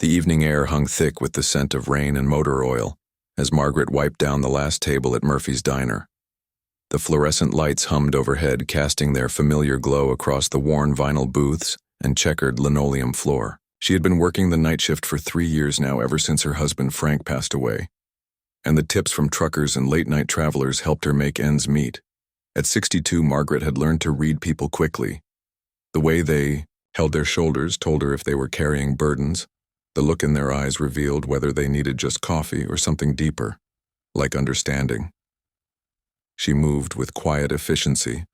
The evening air hung thick with the scent of rain and motor oil as Margaret wiped down the last table at Murphy's Diner. The fluorescent lights hummed overhead, casting their familiar glow across the worn vinyl booths and checkered linoleum floor. She had been working the night shift for 3 years now, ever since her husband Frank passed away, and the tips from truckers and late-night travelers helped her make ends meet. At 62, Margaret had learned to read people quickly. The way they held their shoulders told her if they were carrying burdens. The look in their eyes revealed whether they needed just coffee or something deeper, like understanding. She moved with quiet efficiency,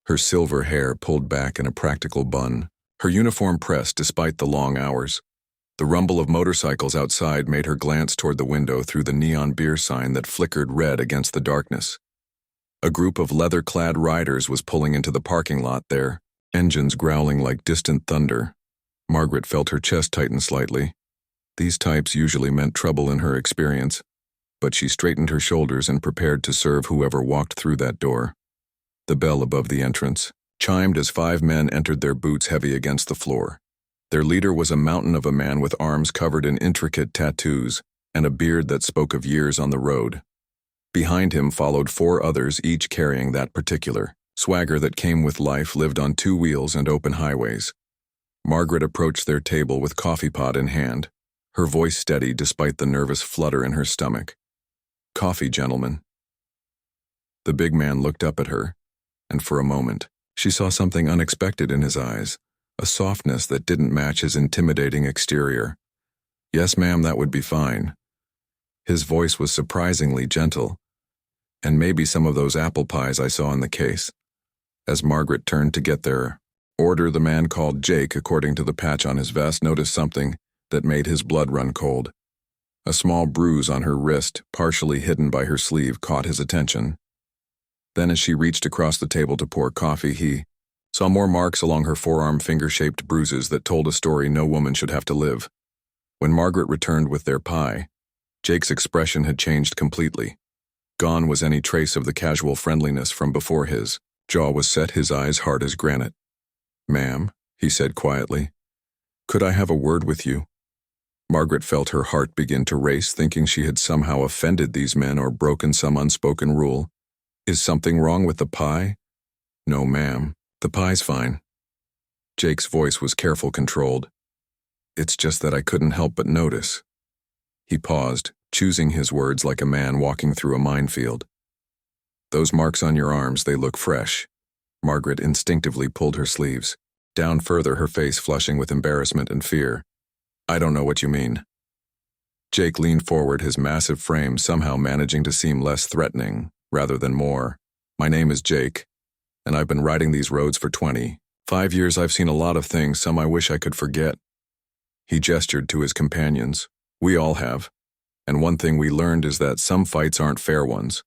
her silver hair pulled back in a practical bun, her uniform pressed despite the long hours. The rumble of motorcycles outside made her glance toward the window through the neon beer sign that flickered red against the darkness. A group of leather-clad riders was pulling into the parking lot, their engines growling like distant thunder. Margaret felt her chest tighten slightly. These types usually meant trouble in her experience, but she straightened her shoulders and prepared to serve whoever walked through that door. The bell above the entrance chimed as 5 men entered, their boots heavy against the floor. Their leader was a mountain of a man with arms covered in intricate tattoos and a beard that spoke of years on the road. Behind him followed 4 others, each carrying that particular swagger that came with life lived on 2 wheels and open highways. Margaret approached their table with coffee pot in hand, her voice steady despite the nervous flutter in her stomach. "Coffee, gentlemen." The big man looked up at her, and for a moment, she saw something unexpected in his eyes, a softness that didn't match his intimidating exterior. "Yes, ma'am, that would be fine." His voice was surprisingly gentle. "And maybe some of those apple pies I saw in the case." As Margaret turned to get their order, the man called Jake, according to the patch on his vest, noticed something that made his blood run cold. A small bruise on her wrist, partially hidden by her sleeve, caught his attention. Then as she reached across the table to pour coffee, he saw more marks along her forearm, finger-shaped bruises that told a story no woman should have to live. When Margaret returned with their pie, Jake's expression had changed completely. Gone was any trace of the casual friendliness from before. His jaw was set, his eyes hard as granite. "Ma'am," he said quietly, "could I have a word with you?" Margaret felt her heart begin to race, thinking she had somehow offended these men or broken some unspoken rule. "Is something wrong with the pie?" "No, ma'am. The pie's fine." Jake's voice was careful, controlled. "It's just that I couldn't help but notice." He paused, choosing his words like a man walking through a minefield. "Those marks on your arms, they look fresh." Margaret instinctively pulled her sleeves down further, her face flushing with embarrassment and fear. "I don't know what you mean." Jake leaned forward, his massive frame somehow managing to seem less threatening rather than more. "My name is Jake, and I've been riding these roads for 25 years. I've seen a lot of things, some I wish I could forget." He gestured to his companions. "We all have. And one thing we learned is that some fights aren't fair ones."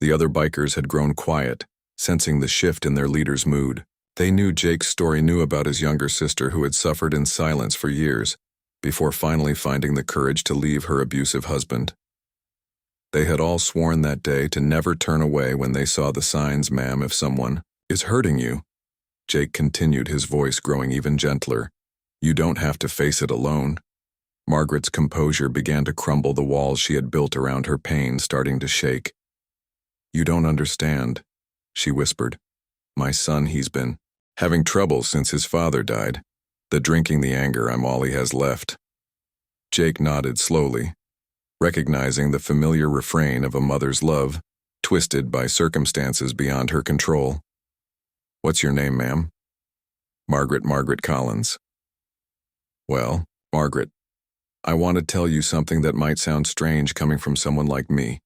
The other bikers had grown quiet, sensing the shift in their leader's mood. They knew Jake's story, knew about his younger sister who had suffered in silence for years, before finally finding the courage to leave her abusive husband. They had all sworn that day to never turn away when they saw the signs. "Ma'am, if someone is hurting you," Jake continued, his voice growing even gentler, "you don't have to face it alone." Margaret's composure began to crumble, the walls she had built around her pain starting to shake. "You don't understand," she whispered. "My son, he's been having trouble since his father died. The drinking, the anger, I'm all he has left." Jake nodded slowly, recognizing the familiar refrain of a mother's love, twisted by circumstances beyond her control. "What's your name, ma'am?" Margaret Collins." "Well, Margaret, I want to tell you something that might sound strange coming from someone like me."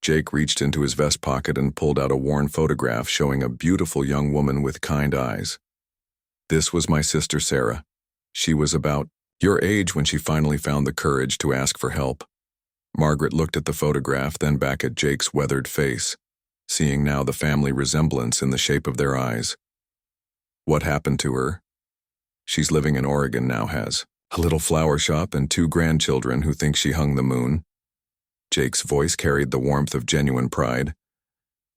Jake reached into his vest pocket and pulled out a worn photograph showing a beautiful young woman with kind eyes. "This was my sister Sarah. She was about your age when she finally found the courage to ask for help." Margaret looked at the photograph, then back at Jake's weathered face, seeing now the family resemblance in the shape of their eyes. "What happened to her?" "She's living in Oregon now, has a little flower shop and 2 grandchildren who think she hung the moon." Jake's voice carried the warmth of genuine pride.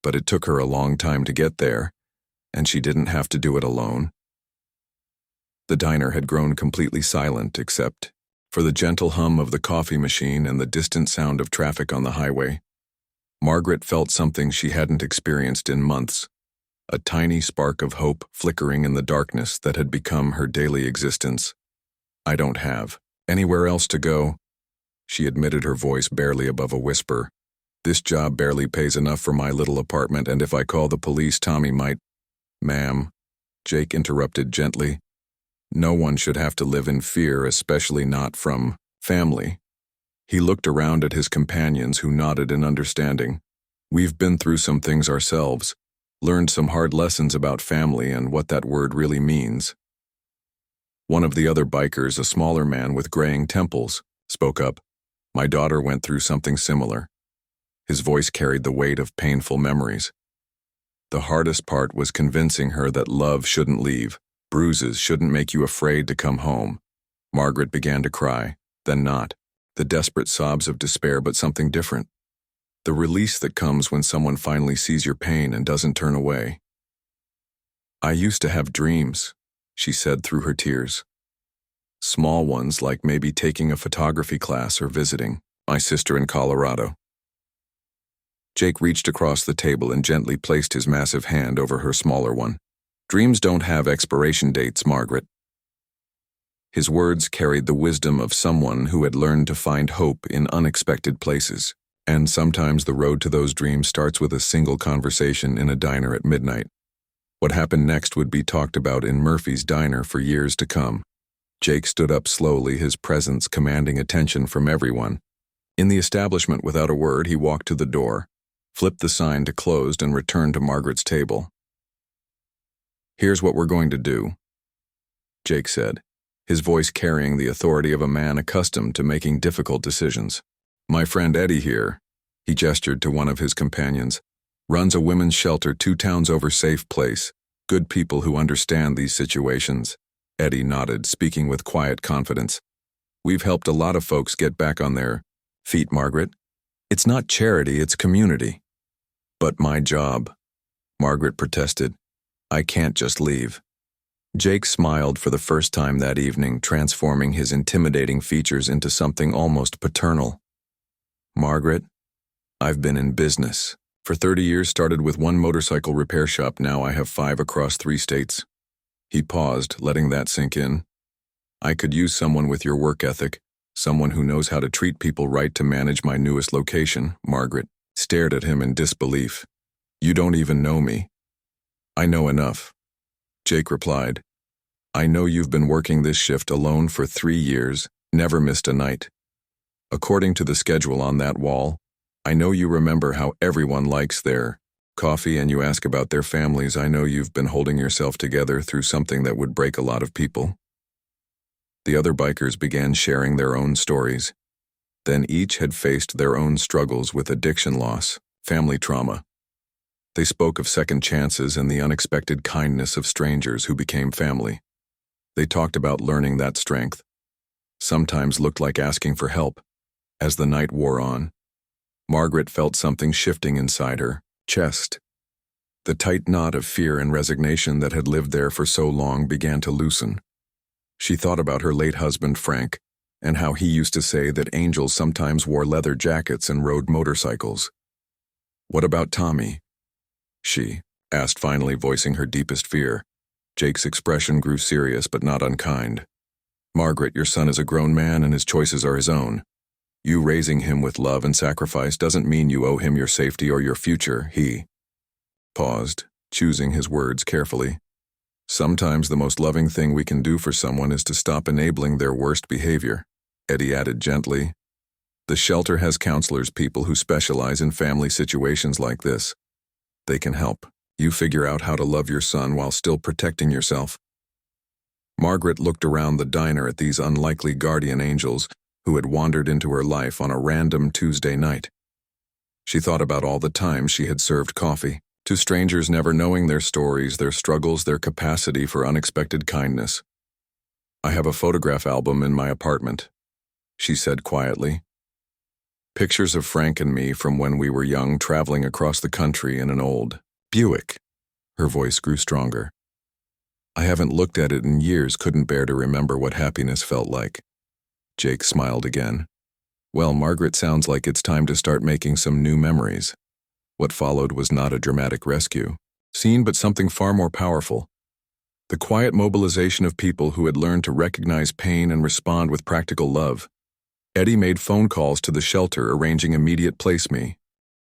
"But it took her a long time to get there, and she didn't have to do it alone." The diner had grown completely silent except for the gentle hum of the coffee machine and the distant sound of traffic on the highway. Margaret felt something she hadn't experienced in months, a tiny spark of hope flickering in the darkness that had become her daily existence. "I don't have anywhere else to go," she admitted, her voice barely above a whisper. "This job barely pays enough for my little apartment, and if I call the police, Tommy might—" "Ma'am," Jake interrupted gently, "no one should have to live in fear, especially not from family." He looked around at his companions, who nodded in understanding. "We've been through some things ourselves, learned some hard lessons about family and what that word really means." One of the other bikers, a smaller man with graying temples, spoke up. "My daughter went through something similar." His voice carried the weight of painful memories. "The hardest part was convincing her that love shouldn't leave. Bruises shouldn't make you afraid to come home." Margaret began to cry, then not. The desperate sobs of despair, but something different. The release that comes when someone finally sees your pain and doesn't turn away. "I used to have dreams," she said through her tears. "Small ones, like maybe taking a photography class or visiting my sister in Colorado." Jake reached across the table and gently placed his massive hand over her smaller one. "Dreams don't have expiration dates, Margaret." His words carried the wisdom of someone who had learned to find hope in unexpected places. And sometimes the road to those dreams starts with a single conversation in a diner at midnight. What happened next would be talked about in Murphy's diner for years to come. Jake stood up slowly, his presence commanding attention from everyone. In the establishment, without a word, he walked to the door, flipped the sign to closed, and returned to Margaret's table. "Here's what we're going to do," Jake said, his voice carrying the authority of a man accustomed to making difficult decisions. "My friend Eddie here," he gestured to one of his companions, "runs a women's shelter 2 towns over. Safe place. Good people who understand these situations." Eddie nodded, speaking with quiet confidence. "We've helped a lot of folks get back on their feet, Margaret. It's not charity, it's community." "But my job," Margaret protested. "I can't just leave." Jake smiled for the first time that evening, transforming his intimidating features into something almost paternal. "Margaret, I've been in business. For 30 years, started with 1 motorcycle repair shop. Now I have 5 across 3 states. He paused, letting that sink in. "I could use someone with your work ethic, someone who knows how to treat people right to manage my newest location." Margaret stared at him in disbelief. "You don't even know me." "I know enough," Jake replied. "I know you've been working this shift alone for 3 years, never missed a night. According to the schedule on that wall, I know you remember how everyone likes their coffee and you ask about their families. I know you've been holding yourself together through something that would break a lot of people." The other bikers began sharing their own stories. Then each had faced their own struggles with addiction, loss, family trauma. They spoke of second chances and the unexpected kindness of strangers who became family. They talked about learning that strength sometimes looked like asking for help. As the night wore on, Margaret felt something shifting inside her chest. The tight knot of fear and resignation that had lived there for so long began to loosen. She thought about her late husband, Frank, and how he used to say that angels sometimes wore leather jackets and rode motorcycles. "What about Tommy?" she asked, finally voicing her deepest fear. Jake's expression grew serious but not unkind. "Margaret, your son is a grown man and his choices are his own. You raising him with love and sacrifice doesn't mean you owe him your safety or your future." He paused, choosing his words carefully. "Sometimes the most loving thing we can do for someone is to stop enabling their worst behavior," Eddie added gently. "The shelter has counselors, people who specialize in family situations like this. They can help you figure out how to love your son while still protecting yourself." Margaret looked around the diner at these unlikely guardian angels who had wandered into her life on a random Tuesday night. She thought about all the times she had served coffee to strangers, never knowing their stories, their struggles, their capacity for unexpected kindness. "I have a photograph album in my apartment," she said quietly. "Pictures of Frank and me from when we were young, traveling across the country in an old Buick." Her voice grew stronger. "I haven't looked at it in years, couldn't bear to remember what happiness felt like." Jake smiled again. Well, Margaret, sounds like it's time to start making some new memories. What followed was not a dramatic rescue scene, but something far more powerful. The quiet mobilization of people who had learned to recognize pain and respond with practical love. Eddie made phone calls to the shelter, arranging immediate place me.